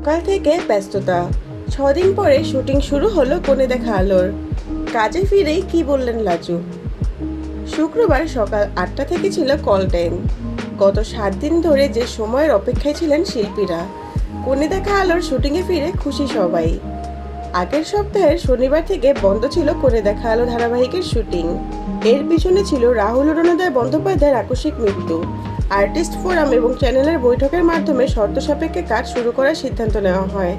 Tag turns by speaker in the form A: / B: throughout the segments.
A: সকাল থেকে ব্যস্ততা। 6 দিন পরে শুটিং শুরু হলো কোণে দেখা আলোর। কাজে ফিরেই কি বললেন লাজু। শুক্রবার সকাল 8টা থেকে ছিল কল টাইম। গত 7 দিন ধরে যে সময়ের অপেক্ষায় ছিলেন শিল্পীরা। কোণে দেখা আলোর শুটিংয়ে ফিরে খুশি সবাই। আগের সপ্তাহের শনিবার থেকে বন্ধ ছিল কোণে দেখা আলো ধারাবাহিকের শুটিং। এর পিছনে ছিল রাহুল অরুণোদয় বন্দ্যোপাধ্যায়ের আকস্মিক মৃত্যু। আর্টিস্ট ফোরাম এবং চ্যানেলের বৈঠকের মাধ্যমে শর্ত সাপেক্ষে কাজ শুরু করার সিদ্ধান্ত নেওয়া হয়।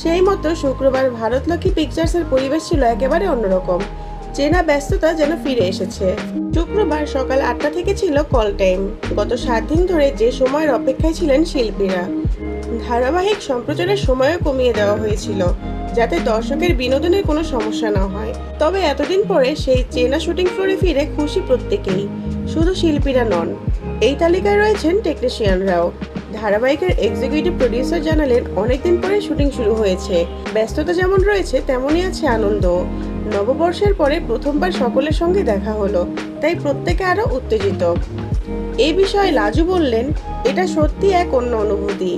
A: সেই মতো শুক্রবার ভারতলক্ষ্মী পিকচার্সের পরিবেশ ছিল একেবারে অন্যরকম। চেনা ব্যস্ততা যেন ফিরে এসেছে। শুক্রবার সকাল 8টা থেকে ছিল কল টাইম। গত 7 দিন ধরে যে সময়ের অপেক্ষায় ছিলেন শিল্পীরা। ধারাবাহিক সম্প্রচারের সময়ও কমিয়ে দেওয়া হয়েছিল, যাতে দর্শকের বিনোদনের কোনো সমস্যা না হয়। তবে এতদিন পরে সেই চেনা শুটিং ফ্লোরে ফিরে খুশি প্রত্যেকেই, শুধু শিল্পীরা নন। এই তালিকায় রয়েছেন টেকনিশিয়ানরাও। ধারাবাহিকের এক্সিকিউটিভ প্রডিউসার জানালেন, অনেকদিন পরে শুটিং শুরু হয়েছে। ব্যস্ততা যেমন রয়েছে তেমনই আছে আনন্দ। নববর্ষের পরে প্রথমবার সকলের সঙ্গে দেখা হলো, তাই প্রত্যেকে আরো উত্তেজিত। এই বিষয়ে লাজু বললেন, এটা সত্যি এক অন্য অনুভূতি।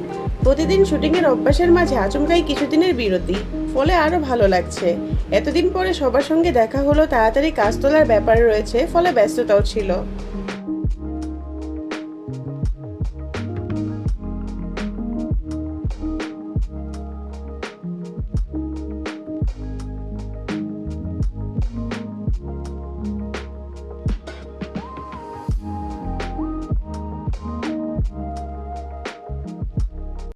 A: প্রতিদিন শুটিংয়ের অভ্যাসের মাঝে আচমকাই কিছুদিনের বিরতি, ফলে আরো ভালো লাগছে। এতদিন পরে সবার সঙ্গে দেখা হলো, তাড়াতাড়ি কাজ তোলার ব্যাপার রয়েছে, ফলে ব্যস্ততাও ছিল।